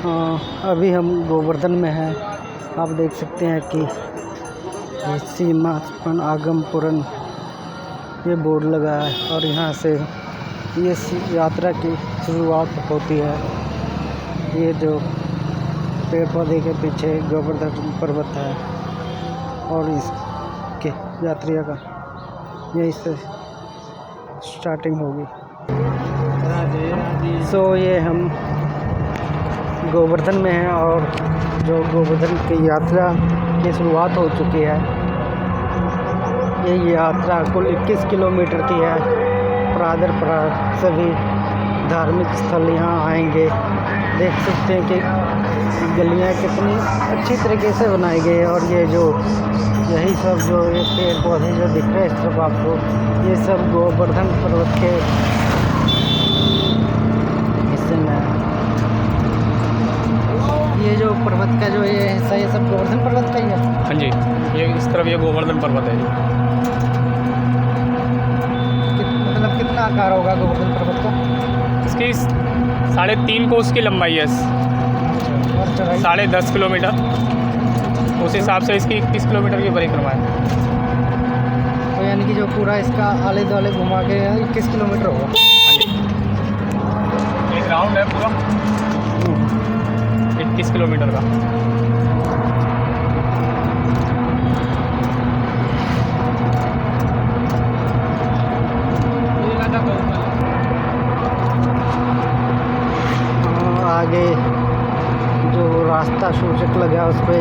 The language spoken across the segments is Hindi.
अभी हम गोवर्धन में हैं। आप देख सकते हैं कि सीमापन आगमपुरन ये बोर्ड लगा है और यहाँ से ये यात्रा की शुरुआत होती है। ये जो पेड़ पौधे के पीछे गोवर्धन पर्वत है और इसके यात्रियों का यहीं से स्टार्टिंग होगी। ये हम गोवर्धन में हैं और जो गोवर्धन की यात्रा की शुरुआत हो चुकी है। ये यात्रा कुल 21 किलोमीटर की है। प्रादर सभी धार्मिक स्थल यहाँ आएंगे। देख सकते हैं कि गलियाँ कितनी अच्छी तरीके से बनाई गई है और ये जो यही सब जो ये पेड़ पौधे जो दिख रहे हैं इस तरफ आपको, ये सब गोवर्धन पर्वत के हिस्से में है। ये जो पर्वत का जो ये हिस्सा ये सब गोवर्धन पर्वत का ही है। हाँ जी, ये इस तरफ ये गोवर्धन पर्वत है जी। मतलब कितना आकार होगा गोवर्धन पर्वत का? इसकी 3.5 कोस की लंबाई है, 10.5 किलोमीटर। उस हिसाब से इसकी 21 किलोमीटर की परिक्रमा है। तो यानी कि जो पूरा इसका आले दुआले घुमा के 21 किलोमीटर होगा। हाँ जी, एक राउंड है पूरा 21 किलोमीटर का। आगे जो रास्ता सूचक लगा उस पर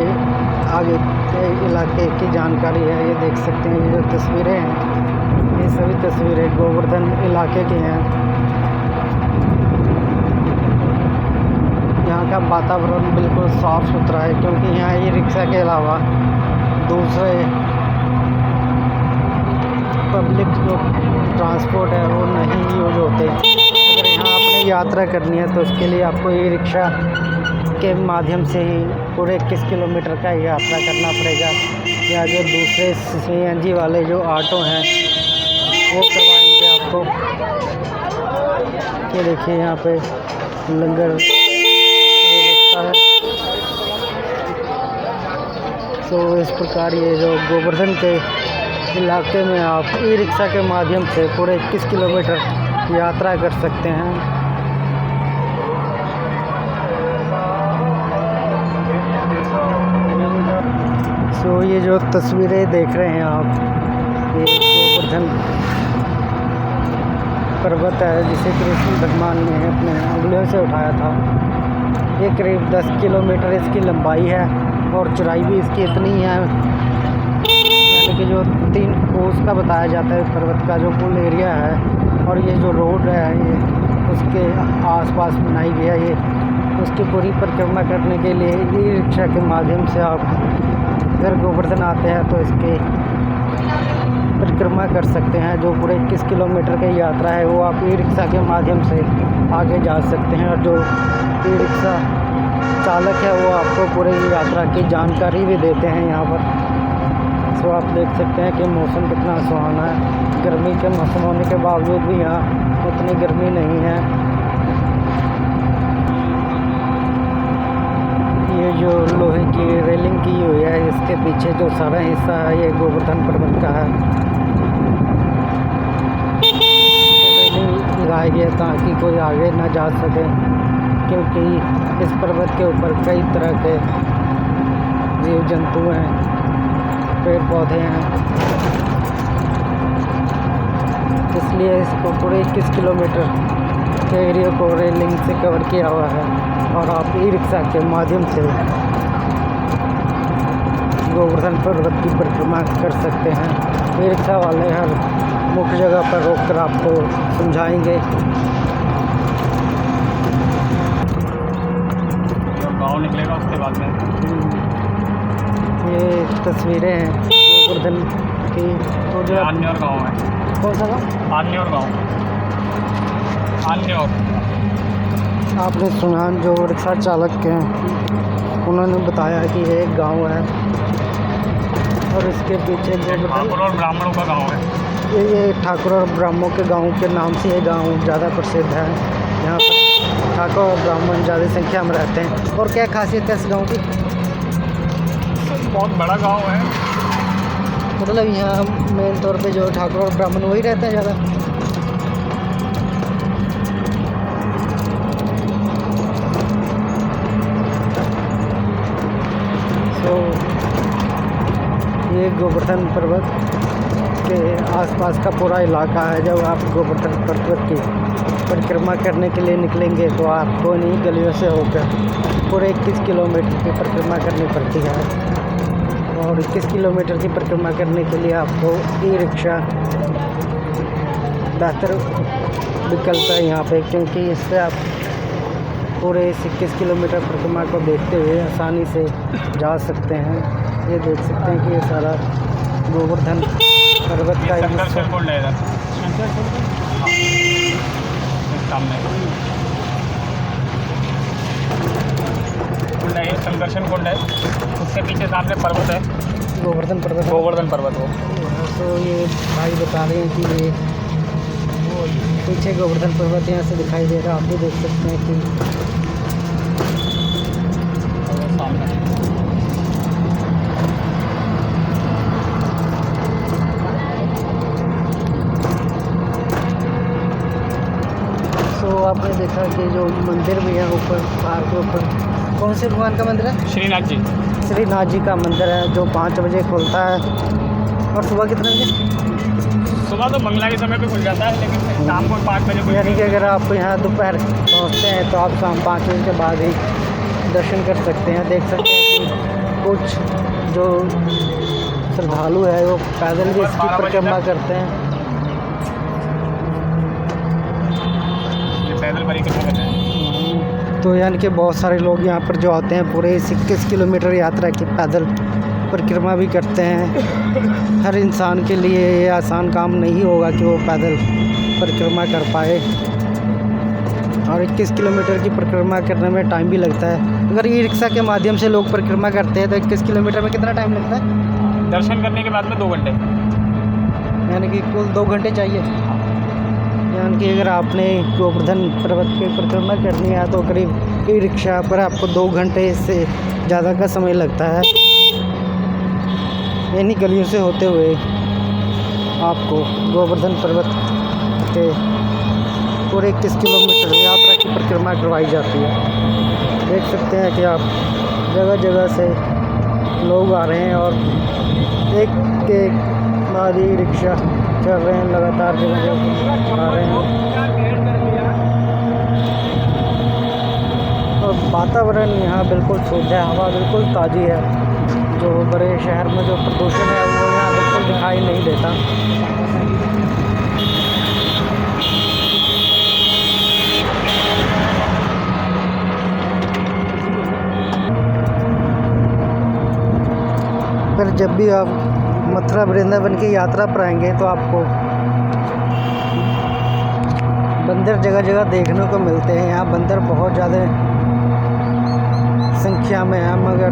आगे के इलाके की जानकारी है। ये देख सकते हैं, ये जो तस्वीरें हैं ये सभी तस्वीरें गोवर्धन इलाके की हैं। यहाँ का वातावरण बिल्कुल साफ़ सुथरा है क्योंकि यहाँ ई रिक्शा के अलावा दूसरे पब्लिक जो ट्रांसपोर्ट है वो नहीं यूज होते। अगर यहाँ आपने यात्रा करनी है तो उसके लिए आपको ई रिक्शा के माध्यम से ही पूरे 21 किलोमीटर का यात्रा करना पड़ेगा। या जो दूसरे CNG वाले जो ऑटो हैं वो करवाएंगे आपको। ये देखिए यहाँ पे लंगर व्यवस्था है। तो इस प्रकार ये जो गोवर्धन के इलाके में आप ई रिक्शा के माध्यम से पूरे 21 किलोमीटर यात्रा कर सकते हैं। ये जो तस्वीरें देख रहे हैं आप, ये गोवर्धन पर्वत है जिसे कृष्ण भगवान ने अपने उंगलियों से उठाया था। ये करीब 10 किलोमीटर इसकी लंबाई है और चौड़ाई भी इसकी इतनी है, यानी कि जो 3 कोस का बताया जाता है पर्वत का जो कुल एरिया है। और ये जो रोड है ये उसके आसपास बनाई गई है। ये उसकी पूरी परिक्रमा करने के लिए ई रिक्शा के माध्यम से आप अगर गोवर्धन आते हैं तो इसकी परिक्रमा कर सकते हैं। जो पूरे 21 किलोमीटर की यात्रा है वो आप ई रिक्शा के माध्यम से आगे जा सकते हैं। और जो ई रिक्शा चालक है वो आपको पूरे यात्रा की जानकारी भी देते हैं यहाँ पर। तो आप देख सकते हैं कि मौसम कितना सुहाना है। गर्मी के मौसम होने के बावजूद भी यहाँ उतनी गर्मी नहीं है। ये जो लोहे की रेलिंग की हुई है इसके पीछे जो सारा हिस्सा है ये गोवर्धन पर्वत का है। रेलिंग लगाई गई है ताकि कोई आगे ना जा सके, क्योंकि इस पर्वत के ऊपर कई तरह के जीव जंतु हैं, पेड़ पौधे हैं। इसलिए इसको पूरे 21 किलोमीटर के एरिया को रेलिंग से कवर किया हुआ है। और आप ई रिक्शा के माध्यम से गोवर्धन पर्वत की परिक्रमा कर सकते हैं। ई रिक्शा वाले हर मुख्य जगह पर रोककर आपको समझाएंगे। गाँव निकलेगा उसके बाद में ये तस्वीरें हैं गोवर्धन की। वो जो आन्योर गाँव है। कौन सा गाँव? आन्योर गाँव। आन्योर आपने सुना जो रिक्शा चालक हैं उन्होंने बताया कि ये एक गांव है और इसके पीछे ठाकुर और ब्राह्मणों का गांव है। ये ठाकुर और ब्राह्मणों के गांव के नाम से ये गांव ज़्यादा प्रसिद्ध है। यहाँ पर ठाकुर ब्राह्मण ज़्यादा संख्या में रहते हैं। और क्या खासियत है इस गाँव की? बहुत बड़ा गांव है। मतलब यहाँ मेन तौर पे जो ठाकुर और ब्राह्मण वही रहते हैं ज़्यादा। तो ये गोवर्धन पर्वत के आसपास का पूरा इलाका है। जब आप गोवर्धन पर्वत की परिक्रमा करने के लिए निकलेंगे तो आपको इन्हीं गलियों से होकर पूरे 21 किलोमीटर की परिक्रमा करनी पड़ती है। और 21 किलोमीटर की परिक्रमा करने के लिए आपको ई रिक्शा बेहतर विकल्प है यहाँ पे, क्योंकि इससे आप पूरे इस 21 किलोमीटर परिक्रमा को देखते हुए आसानी से जा सकते हैं। ये देख सकते हैं कि ये सारा गोवर्धन पर्वत का ये संदर्शन कुंड है इधर। हाँ, इस सामने कुंड है, ये संदर्शन कुंड है। उसके पीछे सामने पर्वत है, गोवर्धन पर्वत। गोवर्धन पर्वत वो। तो ये भाई बता रहे हैं कि ये पीछे गोवर्धन पर्वत यहाँ से दिखाई दे रहा है। आप भी देख सकते हैं कि सामने तो आपने देखा कि जो मंदिर भी है ऊपर पहाड़ के ऊपर, कौन से भगवान का मंदिर है? श्रीनाथ जी। श्रीनाथ जी का मंदिर है जो 5 बजे खुलता है। और सुबह कितने बजे? सुबह तो मंगला के समय पे खुल जाता है, लेकिन शाम को 5 बजे खुल यानी कि अगर आप यहाँ दोपहर पहुँचते हैं तो आप शाम 5 बजे के बाद ही दर्शन कर सकते हैं। देख सकते हैं कि कुछ जो श्रद्धालु है वो पैदल भी इसकी परिक्रमा करते हैं। ये पैदल परिक्रमा करते हैं। तो यानी कि बहुत सारे लोग यहाँ पर जो आते हैं पूरे 21 किलोमीटर यात्रा की पैदल परिक्रमा भी करते हैं। हर इंसान के लिए ये आसान काम नहीं होगा कि वो पैदल परिक्रमा कर पाए, और 21 किलोमीटर की परिक्रमा करने में टाइम भी लगता है। अगर ई रिक्शा के माध्यम से लोग परिक्रमा करते हैं तो 21 किलोमीटर में कितना टाइम लगता है? दर्शन करने के बाद में 2 घंटे, यानी कि कुल 2 घंटे चाहिए। यानी कि अगर आपने गोवर्धन पर्वत की परिक्रमा करनी है तो करीब ई रिक्शा पर आपको 2 घंटे से ज़्यादा का समय लगता है। इन्हीं गलियों से होते हुए आपको गोवर्धन पर्वत के पूरे 21 किलोमीटर यात्रा की परिक्रमा करवाई जाती है। देख सकते हैं कि आप जगह जगह से लोग आ रहे हैं और एक के बाद ई रिक्शा चल रहे हैं, लगातार जगह जगह आ रहे हैं। और वातावरण यहाँ बिल्कुल शुद्ध है, हवा बिल्कुल ताज़ी है। जो बड़े शहर में जो प्रदूषण है वो यहाँ बिल्कुल दिखाई नहीं देता। फिर जब भी आप मथुरा वृंदावन की यात्रा पर आएंगे तो आपको बंदर जगह जगह देखने को मिलते हैं। यहाँ बंदर बहुत ज़्यादा संख्या में है, मगर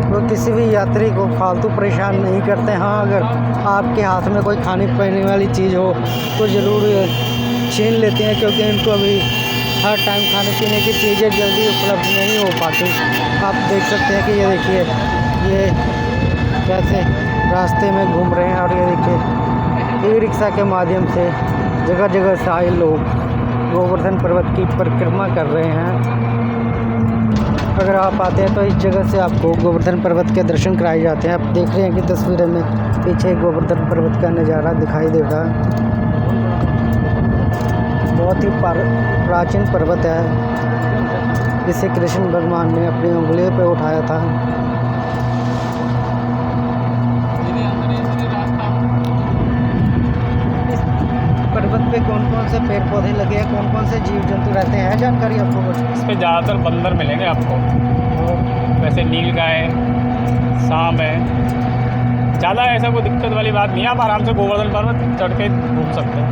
वो किसी भी यात्री को फालतू परेशान नहीं करते। हाँ, अगर आपके हाथ में कोई खाने पीने वाली चीज़ हो तो ज़रूर छीन लेते हैं, क्योंकि इनको अभी हर टाइम खाने पीने की चीज़ें जल्दी उपलब्ध नहीं हो पाती। आप देख सकते हैं कि ये देखिए ये कैसे रास्ते में घूम रहे हैं, और ये देखिए ई रिक्शा के माध्यम से जगह जगह से आए लोग गोवर्धन पर्वत की परिक्रमा कर रहे हैं। अगर आप आते हैं तो इस जगह से आपको गोवर्धन पर्वत के दर्शन कराए जाते हैं। आप देख रहे हैं कि तस्वीरें में पीछे गोवर्धन पर्वत का नज़ारा दिखाई दे रहा है। बहुत ही प्राचीन पर्वत है, जिसे कृष्ण भगवान ने अपनी उंगलियों पर उठाया था। पर्वत पे कौन कौन से पेड़ पौधे लगे हैं, कौन कौन से जीव जंतु रहते हैं, जानकारी आपको कुछ? इस पर ज़्यादातर बंदर मिलेंगे आपको। वैसे नीलगाय, सांप है। ज़्यादा ऐसा कोई दिक्कत वाली बात नहीं है, आप आराम से गोवर्धन पर्वत चढ़ के घूम सकते हैं।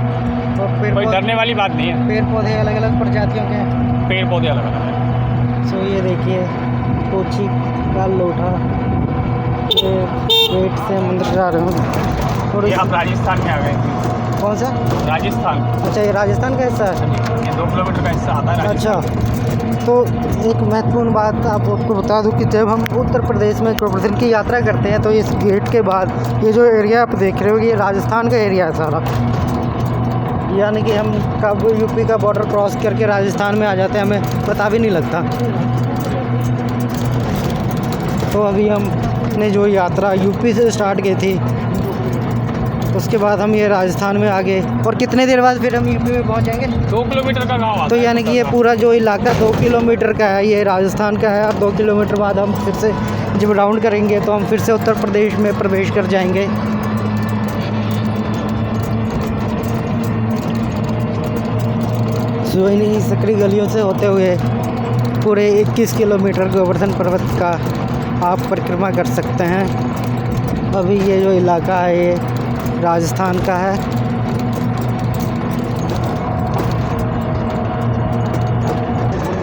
तो कोई डरने वाली बात नहीं है। पेड़ पौधे अलग अलग प्रजातियों के हैं। पेड़ पौधे अलग अलग हैं। सो ये देखिए कोची का लोटा, ये पेट से मंदिर जा रहे हैं। और ये आप राजस्थान में आ गए। कौन सा? राजस्थान। अच्छा, ये राजस्थान का हिस्सा है। ये 2 किलोमीटर का हिस्सा आता है राजस्थान। अच्छा, तो एक महत्वपूर्ण बात आपको बता दूं कि जब हम उत्तर प्रदेश में गोवर्धन की यात्रा करते हैं तो इस गेट के बाद ये जो एरिया आप देख रहे हो ये राजस्थान का एरिया है सारा। यानी कि हम कब यूपी का बॉर्डर क्रॉस करके राजस्थान में आ जाते हैं हमें पता भी नहीं लगता। तो अभी हमने जो यात्रा यूपी से स्टार्ट की थी उसके बाद हम ये राजस्थान में आ गए और कितने देर बाद फिर हम यूपी में पहुंचेंगे। 2 किलोमीटर का गाँव आता तो है। यानी कि ये पूरा जो इलाका 2 किलोमीटर का है ये राजस्थान का है और 2 किलोमीटर बाद हम फिर से जब राउंड करेंगे तो हम फिर से उत्तर प्रदेश में प्रवेश कर जाएंगे। सो इन्हीं सकरी गलियों से होते हुए पूरे 21 किलोमीटर गोवर्धन पर्वत का आप परिक्रमा कर सकते हैं। अभी ये जो इलाका है ये राजस्थान का है।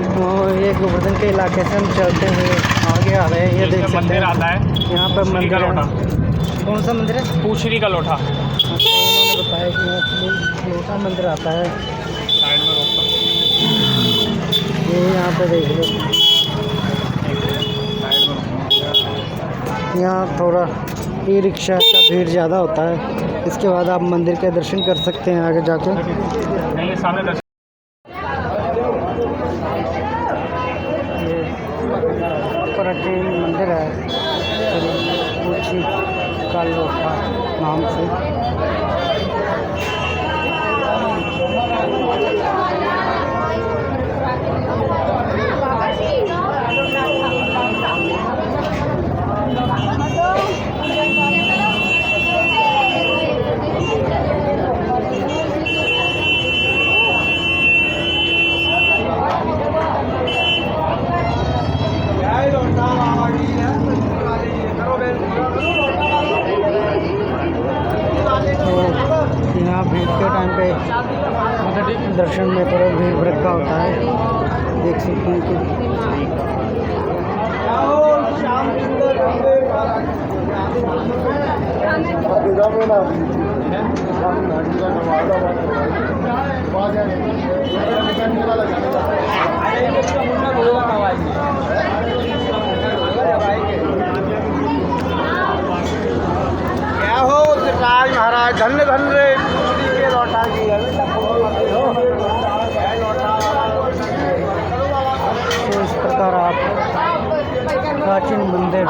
तो ये गोवर्धन के इलाके से हम चलते हुए आगे आ रहे हैं। ये देख सकते मंदिर हैं आता है, यहाँ पर पूछरी का मंदिर लोटा। है। कौन सा मंदिर है? पूछरी का लोटा। अच्छा, उन्होंने बताया कि यहाँ लोटा मंदिर आता है। साइड में रोकता ये यहाँ पे देख लो, साइड में रोकता। यहाँ थोड़ा ई रिक्शा का भीड़ ज़्यादा होता है। इसके बाद आप मंदिर के दर्शन कर सकते हैं आगे जाके। नहीं, सामने दर्शन। ये प्राचीन मंदिर है पूछरी का लोटा नाम से। तो यहाँ भीड़ के टाइम पे दर्शन में थोड़ा भीड़ भड़का होता है, देख सकते हैं कि क्या हो राज महाराज धन्य धन्य के लौटा की तो इस प्रकार आप प्राचीन मंदिर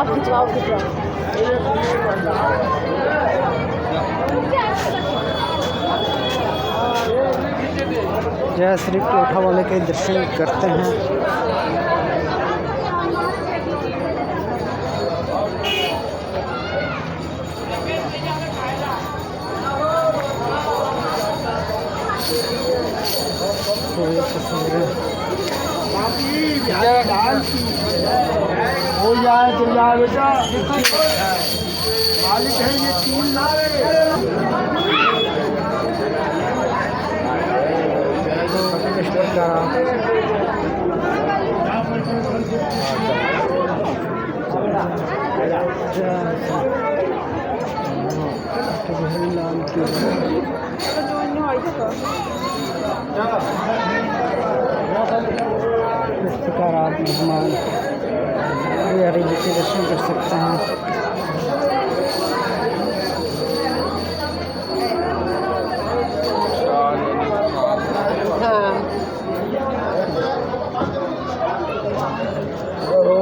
जय श्री कोठा वाले के दर्शन करते हैं। तो ये तस्वीरें हो जाए तो जाए बेटा मालिक है ये 3 लाख। तो इस प्रकार इस प्रकार आप भगवान बिहारी जी के दर्शन कर सकते हैं।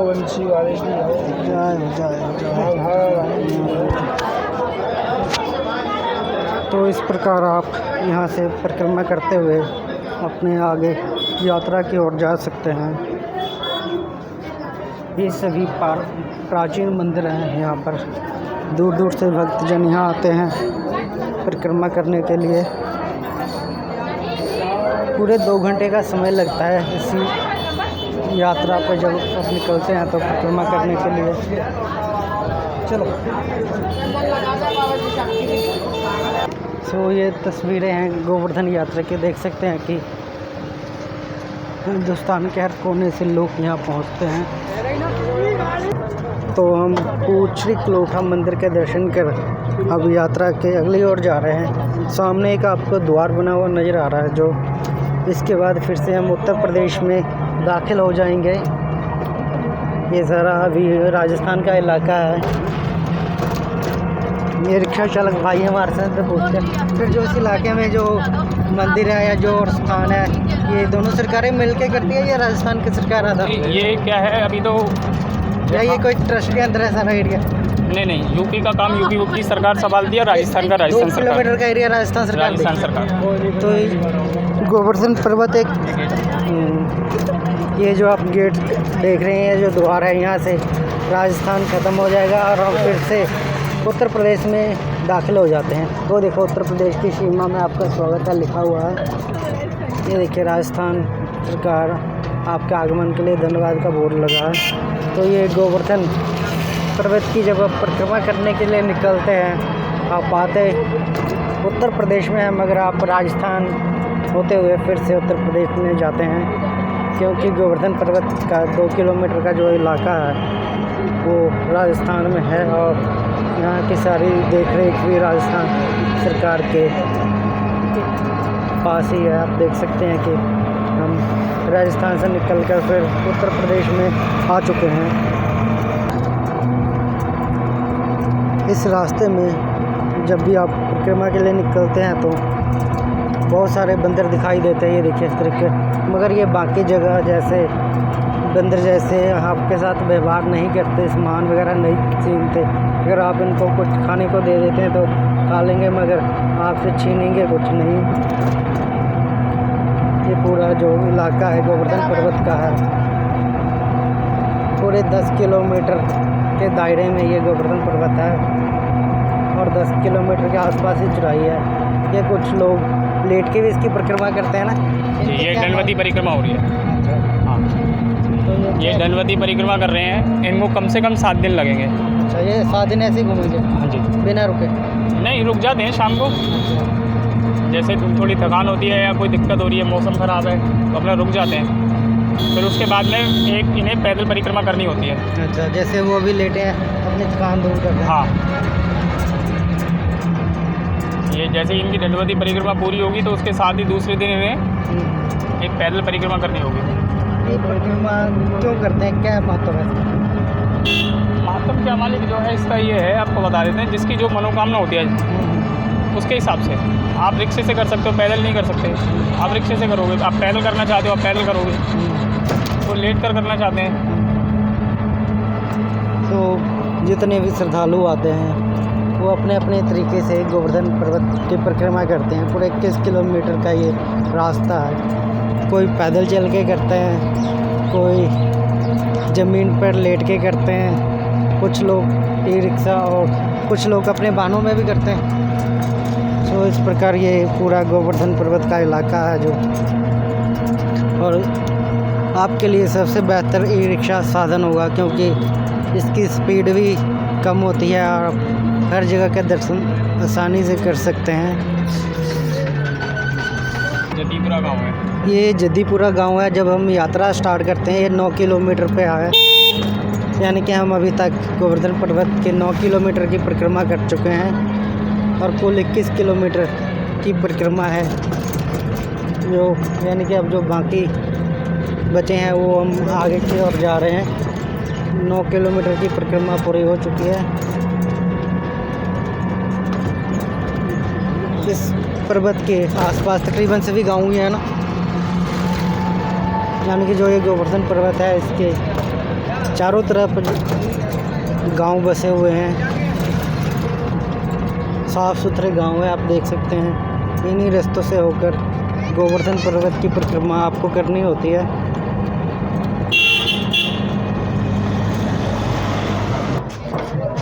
वंशी वाले की तो इस प्रकार आप यहाँ से परिक्रमा करते हुए अपने आगे यात्रा की ओर जा सकते हैं। ये सभी प्राचीन मंदिर हैं। यहाँ पर दूर दूर से भक्तजन यहाँ आते हैं परिक्रमा करने के लिए। पूरे 2 घंटे का समय लगता है इसी यात्रा पर जब आप निकलते हैं तो परिक्रमा करने के लिए। चलो सो ये तस्वीरें हैं गोवर्धन यात्रा की। देख सकते हैं कि हिंदुस्तान के हर कोने से लोग यहाँ पहुँचते हैं। तो हम पूछरी लोटा मंदिर के दर्शन कर अब यात्रा के अगली ओर जा रहे हैं। सामने एक आपको द्वार बना हुआ नज़र आ रहा है जो इसके बाद फिर से हम उत्तर प्रदेश में दाखिल हो जाएंगे। ये ज़रा अभी राजस्थान का इलाका है। ये रिक्शा चालक भाई हमारे साथ पूछते हैं फिर जो इस इलाके में जो मंदिर है या जो स्थान है, ये दोनों सरकारें मिलके करती है या राजस्थान की सरकार अदा? ये क्या है अभी तो, या ये कोई ट्रस्ट के अंदर है सारा एरिया? नहीं, यूपी का काम यूपी की सरकार संभालती है, राजस्थान का राजस्थान 2 सरकार, किलोमीटर का एरिया राजस्थान सरकार राजस्थान सरकार। तो ये गोवर्धन पर्वत एक ये जो आप गेट देख रहे हैं, जो द्वार है, यहाँ से राजस्थान ख़त्म हो जाएगा और हम फिर से उत्तर प्रदेश में दाखिल हो जाते हैं। तो देखो उत्तर प्रदेश की सीमा में आपका स्वागत है लिखा हुआ है। ये देखिए राजस्थान सरकार आपके आगमन के लिए धन्यवाद का बोर्ड लगा है। तो ये गोवर्धन पर्वत की जब आप परिक्रमा करने के लिए निकलते हैं, आप आते उत्तर प्रदेश में हैं मगर आप राजस्थान होते हुए फिर से उत्तर प्रदेश में जाते हैं, क्योंकि गोवर्धन पर्वत का 2 किलोमीटर का जो इलाका है वो राजस्थान में है और यहाँ की सारी देख रेख भी राजस्थान सरकार के पास ही है। आप देख सकते हैं कि हम राजस्थान से निकलकर फिर उत्तर प्रदेश में आ चुके हैं। इस रास्ते में जब भी आप परिक्रमा के लिए निकलते हैं तो बहुत सारे बंदर दिखाई देते हैं, ये देखिए इस तरीके, मगर ये बाकी जगह जैसे बंदर जैसे आपके साथ व्यवहार नहीं करते, सामान वगैरह नहीं छीनते। अगर आप इनको कुछ खाने को दे देते हैं तो खा लेंगे मगर आपसे छीनेंगे कुछ नहीं। ये पूरा जो इलाका है गोवर्धन पर्वत का है, पूरे 10 किलोमीटर के दायरे में ये गोवर्धन पर्वत है और 10 किलोमीटर के आसपास ही चौड़ाई है। ये कुछ लोग लेट के भी इसकी परिक्रमा करते हैं ना, ये दंडवती परिक्रमा हो रही है। हाँ, तो ये दंडवती परिक्रमा कर रहे हैं, इनको कम से कम 7 दिन लगेंगे। अच्छा, ये 7 दिन ऐसे ही घूमेंगे? हाँ जी, बिना रुके? नहीं, रुक जाते हैं शाम को, जैसे थोड़ी थकान होती है या कोई दिक्कत हो रही है, मौसम ख़राब है तो अपना रुक जाते हैं। फिर उसके बाद में इन्हें पैदल परिक्रमा करनी होती है। अच्छा, जैसे वो भी लेटे हैं अपनी थकान दूर करते हैं। हाँ, ये जैसे इनकी दंडवती परिक्रमा पूरी होगी तो उसके साथ ही दूसरे दिन इन्हें एक पैदल परिक्रमा करनी होगी। ये परिक्रमा क्यों करते हैं, क्या महत्व है? महत्व क्या मालिक जो है इसका ये है, आपको बता देते हैं, जिसकी जो मनोकामना होती है उसके हिसाब से आप रिक्शे से कर सकते हो, पैदल नहीं कर सकते। आप रिक्शे से करोगे, आप पैदल करना चाहते हो आप पैदल करोगे, तो लेट कर करना चाहते हैं। तो जितने भी श्रद्धालु आते हैं वो अपने अपने तरीके से गोवर्धन पर्वत की परिक्रमा करते हैं। पूरे 21 किलोमीटर का ये रास्ता है। कोई पैदल चल के करते हैं, कोई ज़मीन पर लेट के करते हैं, कुछ लोग ई रिक्शा और कुछ लोग अपने वाहनों में भी करते हैं। तो इस प्रकार ये पूरा गोवर्धन पर्वत का इलाका है जो, और आपके लिए सबसे बेहतर ई रिक्शा साधन होगा क्योंकि इसकी स्पीड भी कम होती है और आप हर जगह के दर्शन आसानी से कर सकते हैं। जदीपुरा गाँव है ये, जदीपुरा गांव है। जब हम यात्रा स्टार्ट करते हैं ये 9 किलोमीटर पे है, यानी कि हम अभी तक गोवर्धन पर्वत के 9 किलोमीटर की परिक्रमा कर चुके हैं और कुल 21 किलोमीटर की परिक्रमा है जो, यानी कि अब जो बाकी बचे हैं वो हम आगे की ओर जा रहे हैं। 9 किलोमीटर की परिक्रमा पूरी हो चुकी है। इस पर्वत के आसपास तकरीबन सभी गाँव ही है ना, यानी कि जो ये गोवर्धन पर्वत है इसके चारों तरफ गांव बसे हुए हैं, साफ़ सुथरे गांव है। आप देख सकते हैं इन्हीं रास्तों से होकर गोवर्धन पर्वत की परिक्रमा आपको करनी होती है।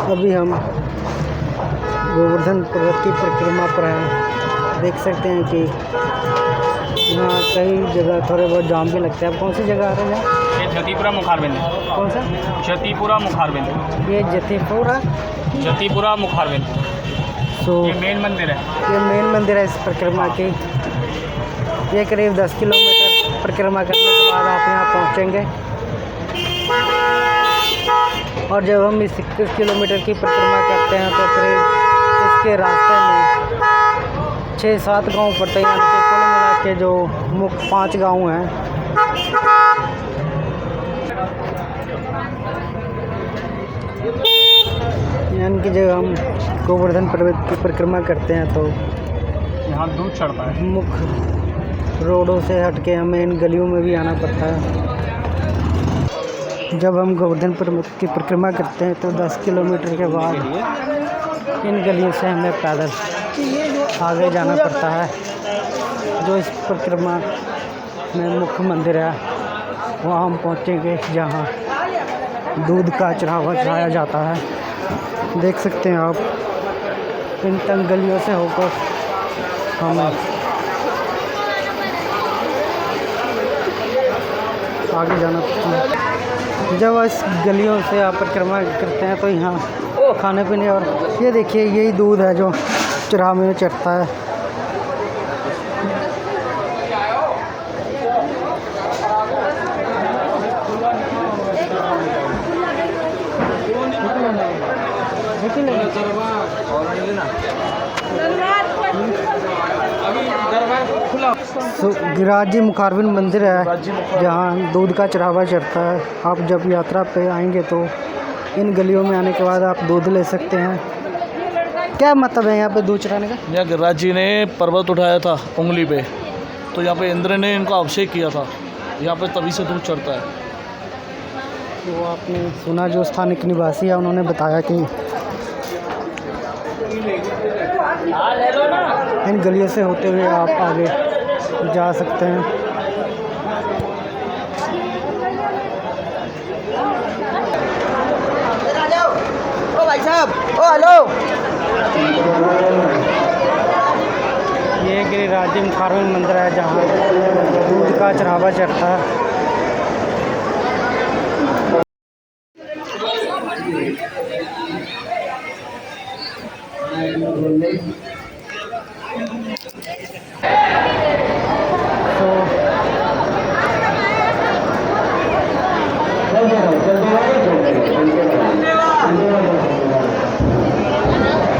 अभी हम गोवर्धन पर्वत की परिक्रमा पर हैं। देख सकते हैं कि यहाँ कई जगह थोड़े बहुत जाम भी लगते हैं। आप कौन सी जगह आ रहे हैं? ये जतीपुरा मुखारबिंद। कौन सा? जतीपुरा मुखारबिंद। ये जतीपुरा जतीपुरा मुखारबिंद, तो ये मेन मंदिर है। ये मेन मंदिर है इस परिक्रमा की। ये करीब 10 किलोमीटर परिक्रमा करने के बाद आप यहाँ पहुँचेंगे और जब हम इस 21 किलोमीटर की परिक्रमा करते हैं तो करीब इसके रास्ते में 6-7 गांव पड़ते हैं, यानी कि कुल मिला के जो मुख्य 5 गांव हैं, यानी कि जब हम गोवर्धन पर्वत की परिक्रमा करते हैं तो यहाँ दूध चढ़ता है। मुख्य रोडों से हट के हमें इन गलियों में भी आना पड़ता है। जब हम गोवर्धन पर्वत की परिक्रमा करते हैं तो 10 किलोमीटर के बाद इन गलियों से हमें पैदल आगे जाना पड़ता है। जो इस परिक्रमा में मुख्य मंदिर है वहाँ हम पहुँचेंगे, जहाँ दूध का चढ़ावा चढ़ाया जाता है। देख सकते हैं आप, इन तंग गलियों से होकर हम आगे जाना पड़ता है। जब इस गलियों से आप परिक्रमा करते हैं तो यहाँ खाने पीने, और ये देखिए यही दूध है जो चढ़ावे में चढ़ता है। गिरिराज जी मुखारबिंद मंदिर है जहाँ दूध का चढ़ावा चढ़ता है। आप जब यात्रा पे आएंगे तो इन गलियों में आने के बाद आप दूध ले सकते हैं। क्या मतलब है यहाँ पे दूध चढ़ाने का? यहाँ गिरिराज जी ने पर्वत उठाया था उंगली पे, तो यहाँ पे इंद्र ने इनका अभिषेक किया था, यहाँ पे तभी से दूध चढ़ता है। तो आपने सुना, जो स्थानिक निवासी है उन्होंने बताया कि इन गलियों से होते हुए आप आगे जा सकते हैं। ओ भाई साहब, ओ हेलो। ये गिरिराज जी मुखारबिंद मंदिर है जहाँ दूध का चढ़ावा चढ़ता है।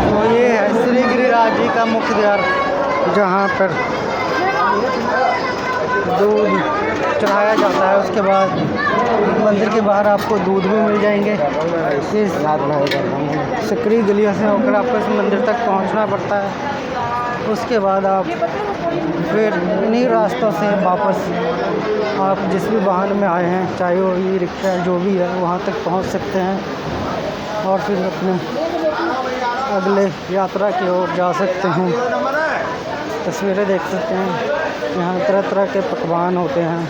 तो ये है श्री गिरिराज जी का मुख्य द्वार, जहाँ पर दूध चढ़ाया जाता है। उसके बाद मंदिर के बाहर आपको दूध भी मिल जाएंगे। इस सकरी गलियों से होकर आपको इस मंदिर तक पहुँचना पड़ता है। उसके बाद आप फिर इन्हीं रास्तों से वापस आप जिस भी वाहन में आए हैं, चाहे वो ई रिक्शा जो भी है, वहाँ तक पहुँच सकते हैं और फिर अपने अगले यात्रा की ओर जा सकते हैं। तस्वीरें देख सकते हैं, यहाँ तरह तरह के पकवान होते हैं,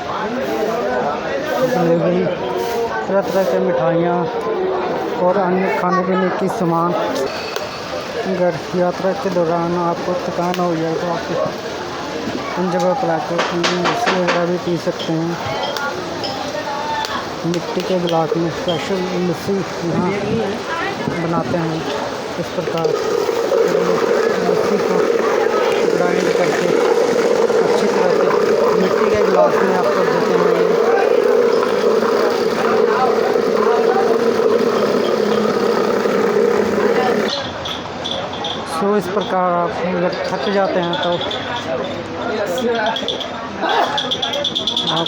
जलेबी, तरह तरह के मिठाइयाँ और अन्य खाने पीने की सामान। अगर यात्रा के दौरान आपको थकान हो जाए तो आप उन जगह पर आकर लस्सी वगैरह भी पी सकते हैं। मिट्टी के गिलास में स्पेशल लस्सी यहाँ बनाते हैं। इस प्रकार लस्सी को ग्राइंड करके अच्छी तरह से मिट्टी के गिलास में आपको देते हैं। तो इस प्रकार आप अगर थक जाते हैं तो आप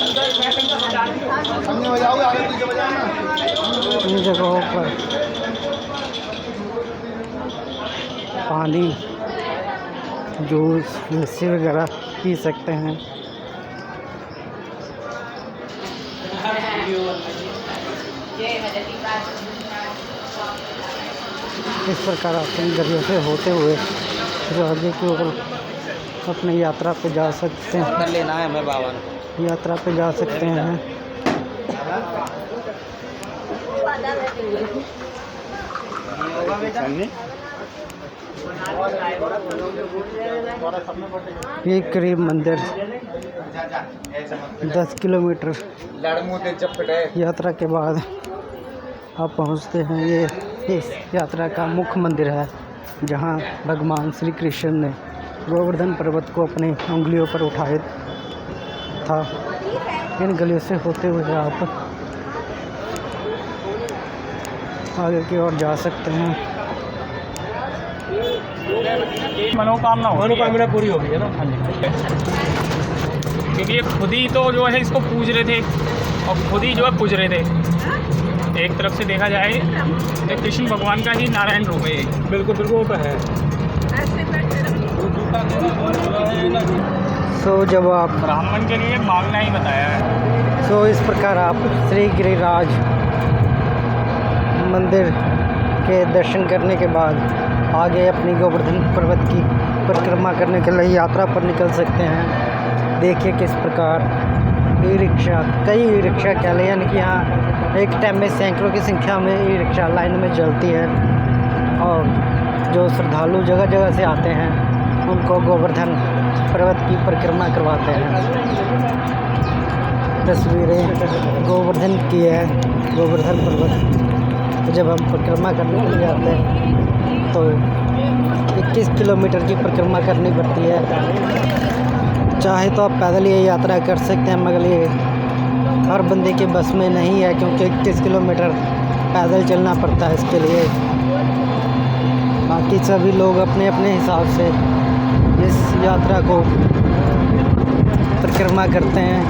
इन जगहों पर पानी, जूस, लस्सी वगैरह पी सकते हैं। इस प्रकार आप इन गलियों से होते हुए जो आगे की ओर अपनी यात्रा पे जा सकते हैं। लेना है हमें बाबा, यात्रा पे जा सकते हैं। ये करीब मंदिर 10 किलोमीटर यात्रा के बाद आप पहुंचते हैं। ये इस यात्रा का मुख्य मंदिर है, जहां भगवान श्री कृष्ण ने गोवर्धन पर्वत को अपनी उंगलियों पर उठाया था। इन गलियों से होते हुए आप आगे की ओर जा सकते हैं। मनोकामना पूरी हो गई है ना। हाँ जी। क्योंकि ये खुद ही तो जो है इसको पूज रहे थे और खुद ही जो है पूज रहे थे। एक तरफ से देखा जाए तो कृष्ण भगवान का ही नारायण रूप है ये। बिल्कुल बिल्कुल वो तो है। सो जब आप ब्राह्मण के लिए मांगना ही बताया है। सो इस प्रकार आप श्री गिरिराज मंदिर के दर्शन करने के बाद आगे अपनी गोवर्धन पर्वत की परिक्रमा करने के लिए यात्रा पर निकल सकते हैं। देखिए किस प्रकार ई रिक्शा, कई ई रिक्शा कह लें, यानी कि यहाँ एक टाइम में सैकड़ों की संख्या में ई रिक्शा लाइन में चलती है और जो श्रद्धालु जगह जगह से आते हैं उनको गोवर्धन पर्वत की परिक्रमा करवाते हैं। तस्वीरें गोवर्धन की है, गोवर्धन पर्वत। तो जब हम परिक्रमा करने के लिए आते हैं तो 21 किलोमीटर की परिक्रमा करनी पड़ती है। चाहे तो आप पैदल ये यात्रा कर सकते हैं, मगर ये हर बंदे के बस में नहीं है, क्योंकि 21 किलोमीटर पैदल चलना पड़ता है इसके लिए। बाकी सभी लोग अपने अपने हिसाब से इस यात्रा को परिक्रमा करते हैं,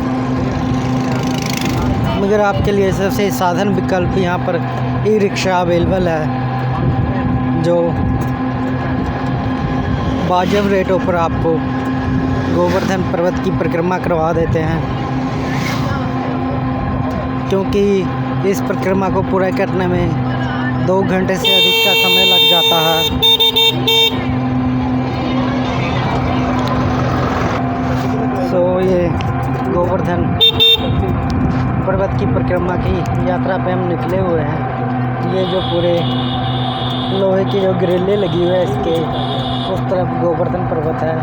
मगर आपके लिए सबसे साधन विकल्प यहाँ पर ई रिक्शा अवेलेबल है, जो वाजिब रेटों पर आपको गोवर्धन पर्वत की परिक्रमा करवा देते हैं। क्योंकि इस परिक्रमा को पूरा करने में 2 घंटे से अधिक का समय लग जाता है। सो ये गोवर्धन पर्वत की परिक्रमा की यात्रा पे हम निकले हुए हैं। ये जो पूरे लोहे की जो ग्रिलें लगी हुई है इसके उस तरफ गोवर्धन पर्वत है।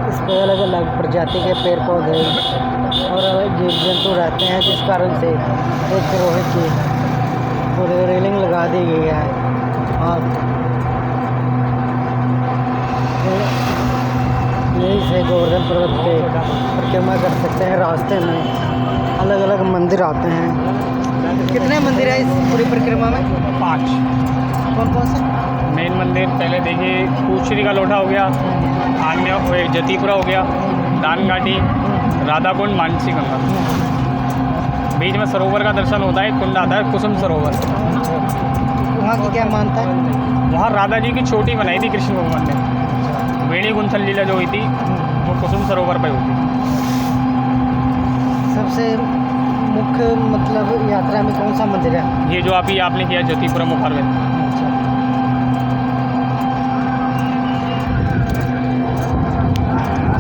इस पर अलग अलग प्रजाति के पेड़ पौधे और अलग जीव जंतु रहते हैं, जिस कारण से एक लोहे की पूरी रेलिंग लगा दी गई है और यही से गोवर्धन पर्वत पे परिक्रमा कर सकते हैं। रास्ते में अलग अलग मंदिर आते हैं। कितने मंदिर हैं इस पूरी परिक्रमा में? 5। कौन कौन से? मेन मंदिर पहले देखिए कुश्री का लोटा हो गया, आग्नेय जतीपुरा हो गया, दान घाटी, राधा कुंड, मानसी गंगा। बीच में सरोवर का दर्शन होता है, कुंड आता है कुसुम सरोवर। वहाँ की क्या मानता है? वहाँ राधा जी की चोटी बनाई थी कृष्ण भगवान ने। वेणी गुंथल लीला जो हुई थी वो कुसुम सरोवर पर हुई थी। सबसे मुख्य मतलब यात्रा में कौन सा मंदिर है? ये जो आपने किया जतीपुरा मुखार में।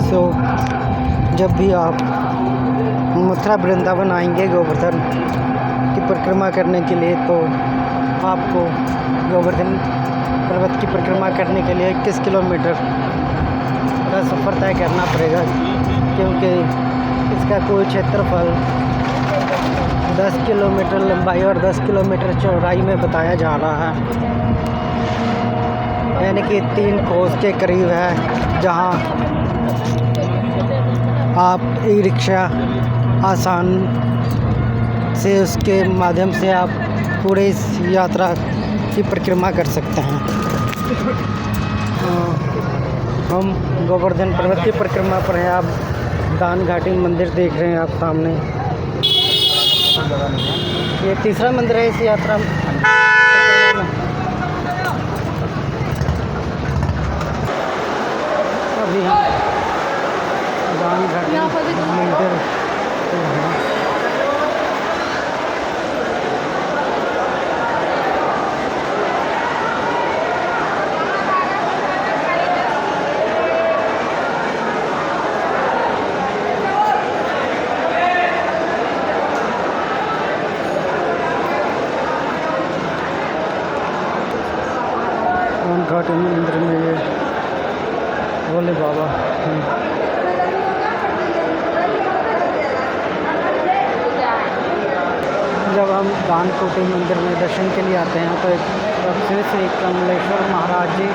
सो जब भी आप मथुरा वृंदावन आएंगे गोवर्धन की परिक्रमा करने के लिए, तो आपको गोवर्धन पर्वत की परिक्रमा करने के लिए 21 किलोमीटर का सफ़र तय करना पड़ेगा, क्योंकि इसका कुल क्षेत्रफल 10 किलोमीटर लंबाई और 10 किलोमीटर चौड़ाई में बताया जा रहा है, यानी कि 3 कोस के करीब है, जहां आप ई रिक्शा आसान से उसके माध्यम से आप पूरे इस यात्रा की परिक्रमा कर सकते हैं। हम गोवर्धन पर्वत की परिक्रमा पर हैं। आप दान घाटी मंदिर देख रहे हैं आप सामने। ये तीसरा मंदिर है इस यात्रा में। अभी हम दान घाटी मंदिर पे हैं। घाटी मंदिर में ये भोले बाबा हैं। जब हम दानकोटी मंदिर में दर्शन के लिए आते हैं तो एक तरफ से श्री कमलेश्वर महाराज जी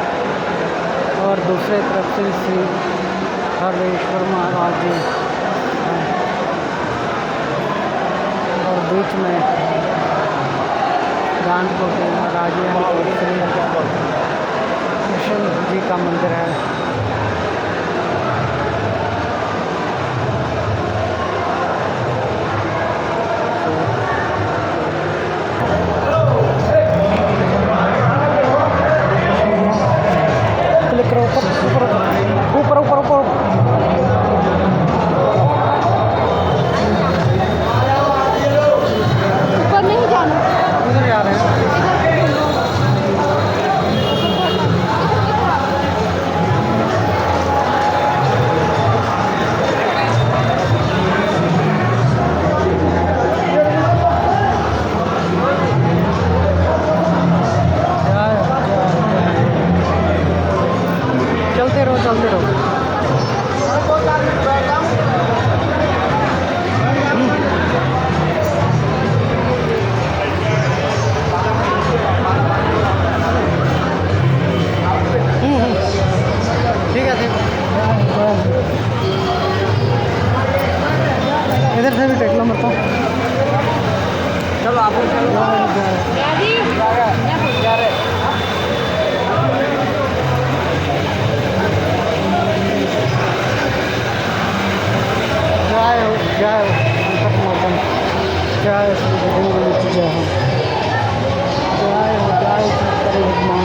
और दूसरे तरफ से श्री हरेश्वर महाराज जी हैं, और बीच में दानकोटी महाराज जी और श्री कृष्ण जी का मंदिर है। चलो आप जय हो संकट मोचन, जय श्री बजरंगबली की जय हो, जय शंकर भगवान।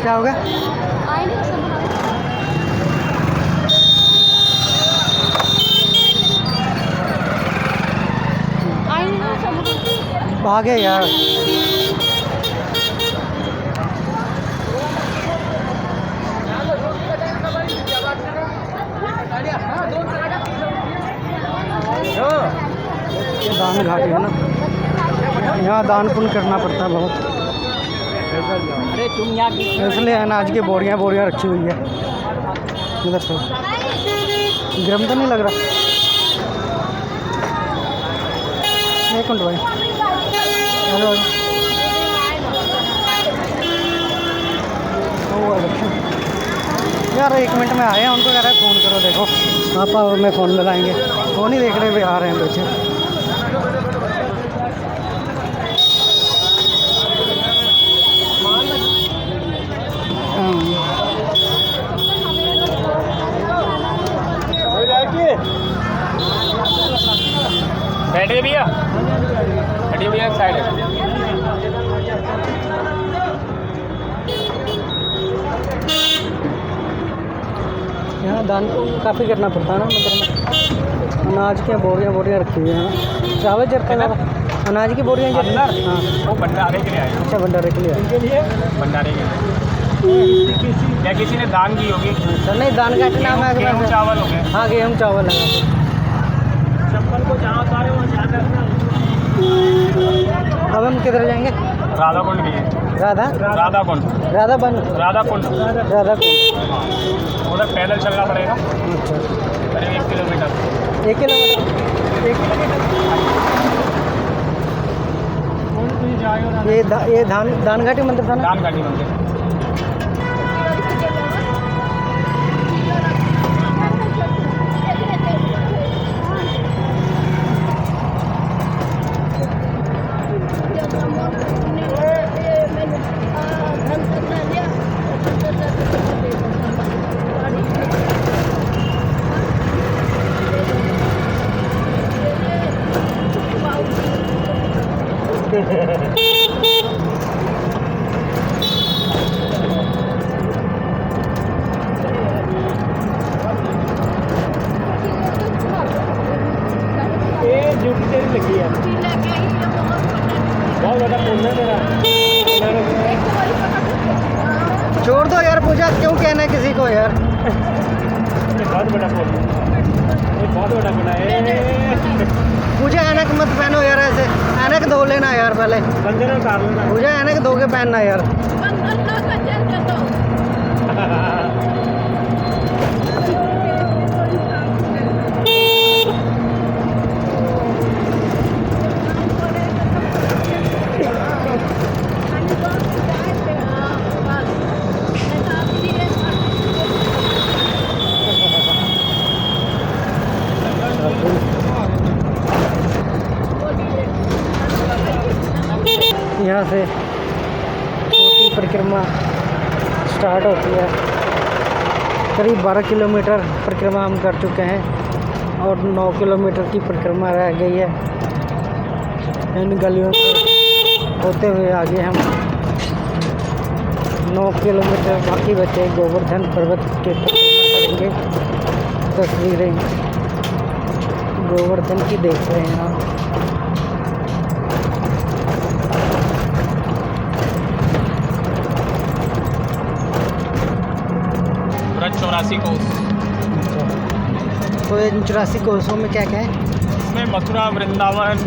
क्या हो गया? भागे यार। ये दान घाटी है ना, यहाँ दान पुण्य करना पड़ता है बहुत, अरे तुम यहाँ इसलिए अनाज की बोरियां रखी हुई है इधर से। गर्म तो नहीं लग रहा? एक मिनट भाई। हेलो यार, 1 मिनट में आए हैं, उनको कह रहा है फ़ोन करो। देखो पापा और मैं फ़ोन मिलाएंगे, फ़ोन ही देख रहे हुए आ रहे हैं बच्चे। बैठिए भैया, बैठिए भैया, साइड है। यहाँ दान काफ़ी करना पड़ता है ना, मतलब अनाज की बोरियां रखी हुई हैं ना। चावल जरता है अनाज की बोरियां जरती हैं। हाँ, वो भंडारे के लिए आए। अच्छा, भंडारे के लिए भंडारे के लिए या किसी ने दान की होगी। अच्छा, नहीं दान का नाम है। गेहूँ चावल हो गए। हाँ, गेहूँ चावल है। चप्पल को जहाँ उतारे वहाँ जाकर अब हम किधर जाएंगे? राधा कुंड भी है। राधा कुंड, राधा बन राधा कुंड। राधा कुंड। उधर पैदल चलना पड़ेगा अच्छा, करीब 1 किलोमीटर। 1 किलोमीटर। ये दान घाटी मंदिर था ना? दान घाटी मंदिर। ड्यूटी तेरी लगी है, बहुत बड़ा पुण्य है मेरा। छोड़ दो यार, पूजा क्यों कहना है किसी को यार। ये बहुत बड़ा पुण्य, ये बहुत बड़ा पुण्य है। पूजा ऐनक मत पहनो यार, ऐसे ऐनक धो लेना यार पहले। बंदे ने उतार लेना। पूजा ऐनक धो के पहनना यार। यहाँ से छोटी परिक्रमा स्टार्ट होती है। करीब 12 किलोमीटर परिक्रमा हम कर चुके हैं और 9 किलोमीटर की परिक्रमा रह गई है। इन गलियों से होते हुए आगे हम 9 किलोमीटर बाकी बचे गोवर्धन पर्वत के करेंगे। तस्वीरें गोवर्धन की देख रहे हैं आप। व्रत 84 कोस। तो इन 84 कोसों में क्या क्या है? इसमें मथुरा, वृंदावन,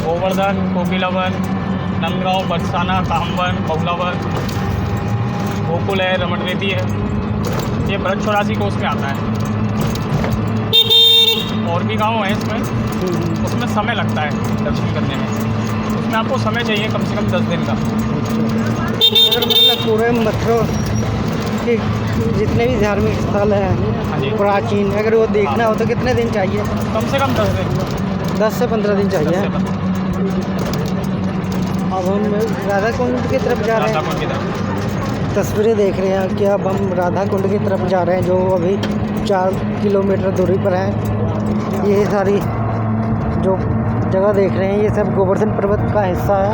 गोवर्धन, कोकिलावन, नंदगांव, बरसाना, कामवन, बहुलावन, गोकुल है, रमणवेदी है। ये व्रत 84 कोस में आता है। और भी गांव हैं इसमें, उसमें समय लगता है दर्शन करने में। उसमें आपको समय चाहिए कम से कम 10 दिन का। अगर मतलब पूरे मथुरा के जितने भी धार्मिक स्थल हाँ हैं जी। प्राचीन, अगर वो देखना हो तो कितने दिन चाहिए? कम से कम 10 दिन, 10 से 15 दिन 10 से चाहिए। 15 अब हम राधा कुंड की तरफ जा रहे राधा हैं। कुंड की तरफ। तस्वीरें देख रहे हैं कि अब हम राधा कुंड की तरफ जा रहे हैं, जो अभी 4 किलोमीटर दूरी पर है। ये सारी जो जगह देख रहे हैं ये सब गोवर्धन पर्वत का हिस्सा है।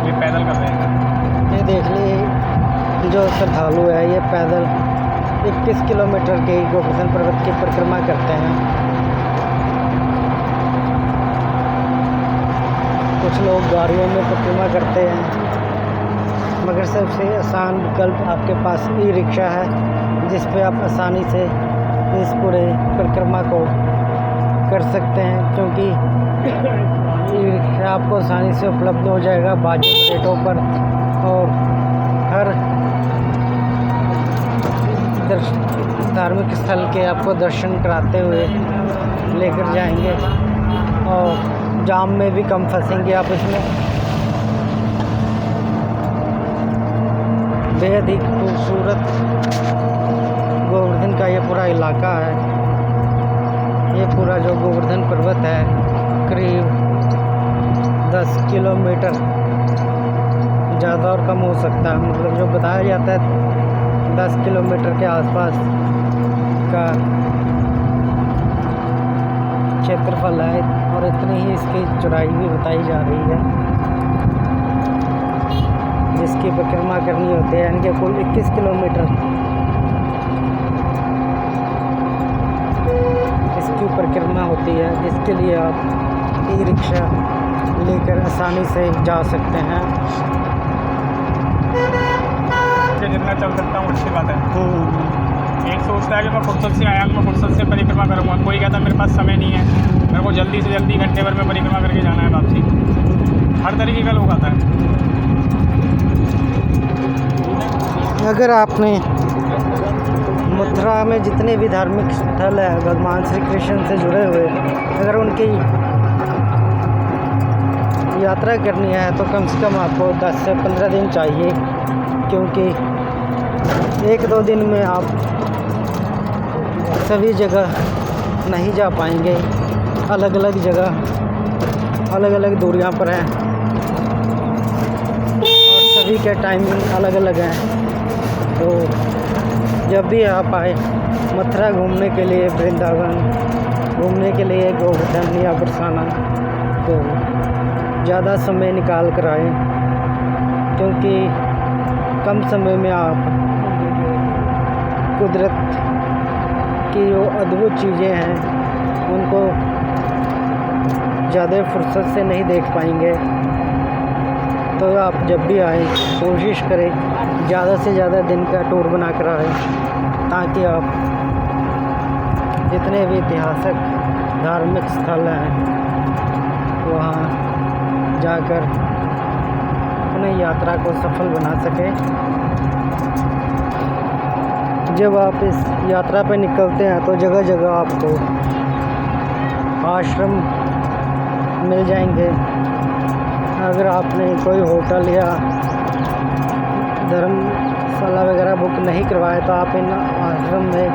ये पैदल कर रहे हैं। ये देख लीजिए जो श्रद्धालु है ये पैदल 21 किलोमीटर की गोवर्धन पर्वत की परिक्रमा करते हैं। कुछ लोग गाड़ियों में परिक्रमा करते हैं, मगर सबसे आसान विकल्प आपके पास ई रिक्शा है, जिस पे आप आसानी से इस पूरे परिक्रमा को कर सकते हैं, क्योंकि ई रिक्शा आपको आसानी से उपलब्ध हो जाएगा वाजिब रेटों पर, और हर धार्मिक स्थल के आपको दर्शन कराते हुए लेकर जाएंगे, और जाम में भी कम फंसेंगे आप इसमें। बेहद ही खूबसूरत गोवर्धन का ये पूरा इलाका है। ये पूरा जो गोवर्धन पर्वत है करीब 10 किलोमीटर, ज़्यादा और कम हो सकता है, मतलब जो बताया जाता है 10 किलोमीटर के आसपास का क्षेत्रफल है, और इतनी ही इसकी चौड़ाई भी बताई जा रही है, जिसकी परिक्रमा करनी होती है, यानी कि कुल 21 किलोमीटर इसकी परिक्रमा होती है, जिसके लिए आप ई रिक्शा लेकर आसानी से जा सकते हैं। कि जितना चल सकता हूँ अच्छी बात है। एक सोचता है कि मैं फुर्सत से आया, मैं फुर्सत से परिक्रमा करूँगा, कोई कहता है मेरे पास समय नहीं है, मेरे को जल्दी से जल्दी घंटे भर में परिक्रमा करके जाना है वापसी। हर तरीके का लोग आता है। अगर आपने मथुरा में जितने भी धार्मिक स्थल है भगवान श्री कृष्ण से जुड़े हुए, अगर उनकी यात्रा करनी है तो कम से कम आपको 10 से 15 दिन चाहिए, क्योंकि 1-2 दिन में आप सभी जगह नहीं जा पाएंगे। अलग अलग जगह अलग अलग दूरियां पर हैं, और सभी के टाइमिंग अलग अलग हैं। तो जब भी आप आए मथुरा घूमने के लिए, वृंदावन घूमने के लिए, गोवर्धन या बरसाना, तो ज़्यादा समय निकाल कर आए, क्योंकि कम समय में आप कुदरत की जो अद्भुत चीज़ें हैं उनको ज़्यादा फुर्सत से नहीं देख पाएंगे। तो आप जब भी आए कोशिश करें ज़्यादा से ज़्यादा दिन का टूर बना कर आए, ताकि आप जितने भी ऐतिहासिक धार्मिक स्थल हैं वहाँ जाकर अपनी यात्रा को सफल बना सकें। जब आप इस यात्रा पर निकलते हैं तो जगह जगह आपको आश्रम मिल जाएंगे। अगर आपने कोई होटल या धर्मशाला वगैरह बुक नहीं करवाए तो आप इन आश्रम में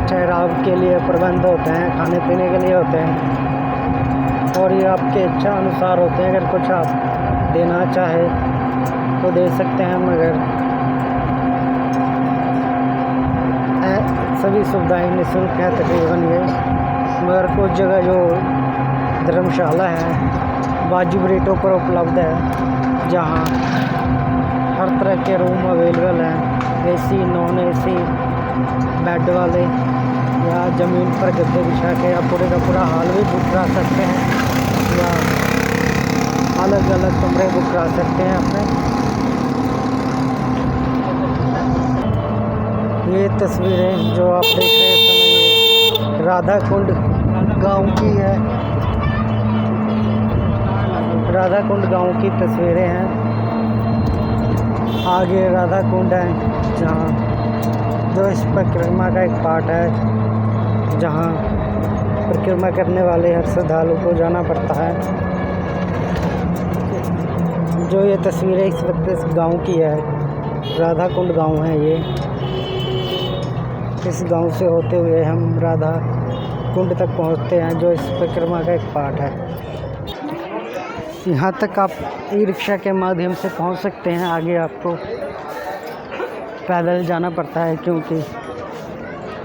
ठहराव के लिए प्रबंध होते हैं, खाने पीने के लिए होते हैं, और ये आपके इच्छा अनुसार होते हैं। अगर कुछ आप देना चाहे तो दे सकते हैं, मगर सभी सुविधाएं निःशुल्क है तकरीबन ये। मगर कुछ जगह जो धर्मशाला है वाजिब रेटों पर उपलब्ध है, जहां हर तरह के रूम अवेलेबल हैं, एसी, नॉन एसी, बेड वाले, या ज़मीन पर गद्दे बिछा के आप पूरे का पूरा हॉल भी बुक करा सकते हैं, या अलग अलग कमरे बुक करा सकते हैं अपने। ये तस्वीरें जो आप देख रहे हैं इस समय राधा कुंड गांव की है। राधा कुंड गांव की तस्वीरें हैं। आगे राधा कुंड है, जहाँ जो इस परिक्रमा का एक पार्ट है, जहाँ परिक्रमा करने वाले हर श्रद्धालु को जाना पड़ता है। जो ये तस्वीरें इस वक्त इस गांव की है, राधा कुंड गांव है ये। इस गांव से होते हुए हम राधा कुंड तक पहुंचते हैं, जो इस परिक्रमा का एक पार्ट है। यहाँ तक आप ई रिक्शा के माध्यम से पहुंच सकते हैं। आगे आपको पैदल जाना पड़ता है, क्योंकि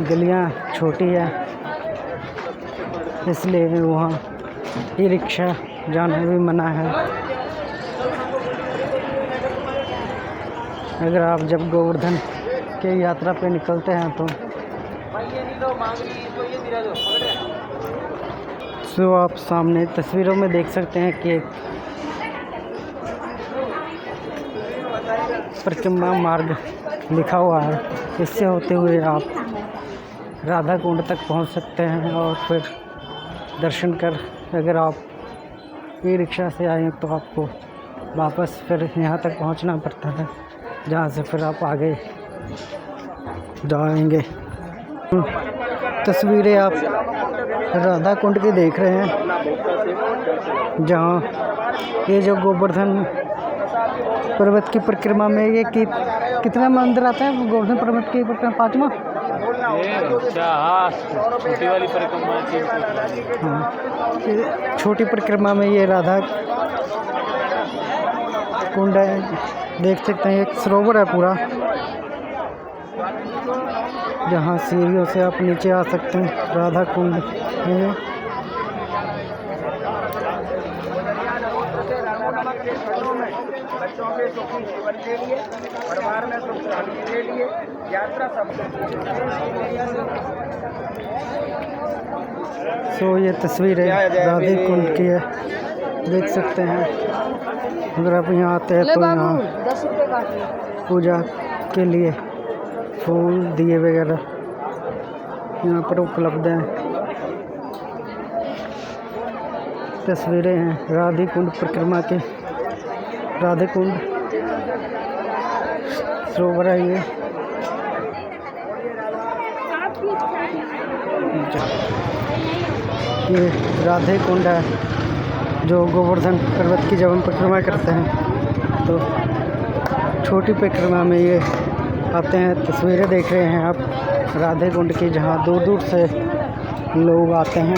गलियाँ छोटी है, इसलिए वहाँ ई रिक्शा जाना भी मना है। अगर आप जब गोवर्धन के यात्रा पे निकलते हैं तो आप सामने तस्वीरों में देख सकते हैं कि परिक्रमा मार्ग लिखा हुआ है। इससे होते हुए आप राधा कुंड तक पहुंच सकते हैं और फिर दर्शन कर, अगर आप ई रिक्शा से आए तो आपको वापस फिर यहाँ तक पहुंचना पड़ता है, जहाँ से फिर आप आगे जाएंगे। तस्वीरें आप राधा कुंड की देख रहे हैं, जहाँ ये जो गोवर्धन पर्वत की परिक्रमा में ये कितना मंदिर आता है गोवर्धन पर्वत की परिक्रमा? 5वां? छोटी वाली परिक्रमा। हाँ, छोटी परिक्रमा में ये राधा कुंड है, देख सकते हैं। एक सरोवर है पूरा, जहाँ सीढ़ियों से आप नीचे आ सकते हैं राधा कुंड में। सो ये तस्वीर है राधे कुंड की है, देख सकते हैं। अगर आप यहाँ आते हैं तो यहाँ पूजा के लिए फूल दिए वगैरह यहाँ पर उपलब्ध हैं। तस्वीरें हैं राधे कुंड परिक्रमा के। राधे कुंड सरोवर है ये राधे कुंड है, जो गोवर्धन पर्वत की जब हम परिक्रमा करते हैं तो छोटी परिक्रमा में ये आते हैं। तस्वीरें देख रहे हैं आप राधे कुंड की, जहाँ दूर दूर से लोग आते हैं।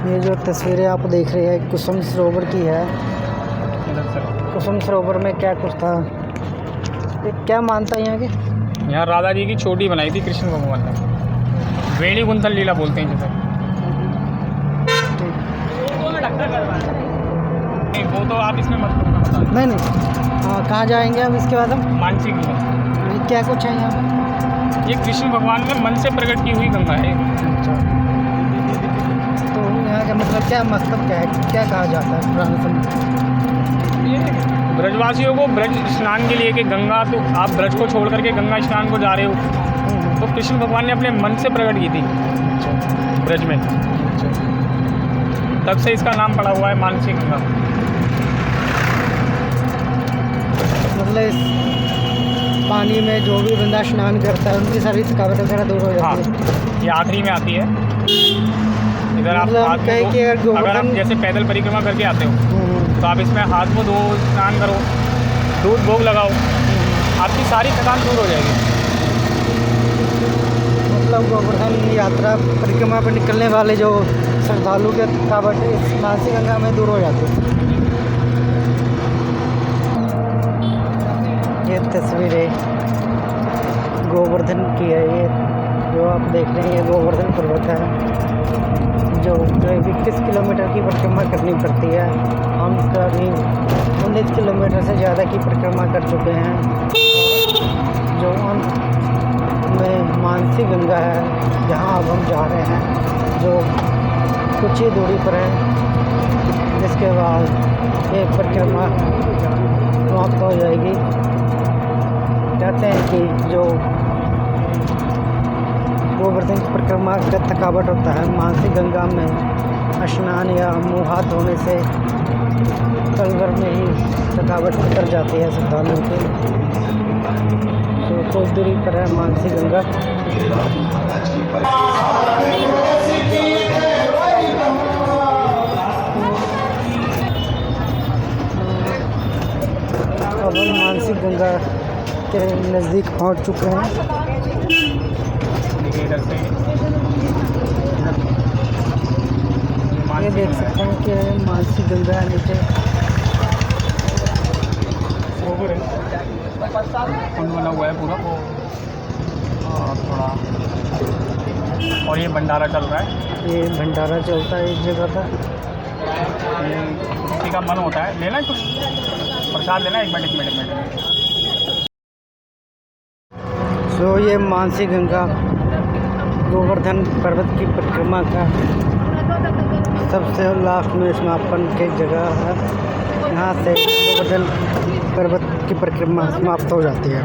ये जो तस्वीरें आप देख रहे हैं कुसुम सरोवर की है। कुसुम सरोवर में क्या कुछ था, ये क्या मानता है यहाँ के? यहाँ राधा जी की चोटी बनाई थी कृष्ण भगवान ने, वेणी कुंतल लीला बोलते हैं जैसे। नहीं वो तो आप इसमें मत करना। नहीं हाँ, कहाँ जाएंगे अब इसके बाद हम? मानसिक में ये क्या कुछ है यहाँ? ये कृष्ण भगवान में मन से प्रकट की हुई गंगा है। तो यहाँ का मतलब क्या मतलब क्या है, क्या कहा जाता है पुराने समय? ये ब्रजवासियों को ब्रज स्नान के लिए कि गंगा, तो आप ब्रज को छोड़ करके गंगा स्नान को जा रहे हो, तो कृष्ण भगवान ने अपने मन से प्रकट की थी ब्रज में। तब से इसका नाम पड़ा हुआ है मानसी गंगा। मतलब इस पानी में जो भी बंदा स्नान करता है उनकी सारी थकावट वगैरह दूर हो जाती है। ये आखिरी में आती है। इधर आप मतलब हाथ कहे कि अगर आप जैसे पैदल परिक्रमा करके आते हो तो आप इसमें हाथ में धो, स्नान करो, दूध भोग लगाओ, आपकी सारी थकान दूर हो जाएगी। मतलब गोवर्धन यात्रा परिक्रमा पर निकलने वाले जो श्रद्धालु के थकावट इस मानसी गंगा में दूर हो जाती है। ये तस्वीरें गोवर्धन की है। ये जो आप देख रहे हैं ये गोवर्धन पर्वत है, जो 21 किलोमीटर की परिक्रमा करनी पड़ती है। हम करीब 19 किलोमीटर से ज़्यादा की परिक्रमा कर चुके हैं। जो अंत में मानसी गंगा है, जहाँ अब हम जा रहे हैं, जो कुछ ही दूरी पर है, जिसके बाद ये परिक्रमा समाप्त हो जाएगी। कहते हैं कि जो गोवर्धन की परिक्रमा का थकावट होता है मानसी गंगा में स्नान या मुँह हाथ धोने से पल भर में ही थकावट उतर जाती है श्रद्धालुओं की। तो कुछ दूरी पर है मानसी गंगा। अब हम मानसी गंगा के नज़दीक पहुंच चुके हैं। देखिए इधर से ये देख सकते हैं कि मानसी गंगा है नीचे। कुंड बना हुआ है पूरा, और थोड़ा, और ये भंडारा चल रहा है। ये भंडारा चलता है इस जगह पर। किसी का मन होता है लेना कुछ प्रसाद लेना, एक मिनट। सो ये मानसी गंगा गोवर्धन पर्वत की परिक्रमा का सबसे लास्ट में समापन की जगह है। यहाँ से गोवर्धन पर्वत की परिक्रमा समाप्त हो जाती है।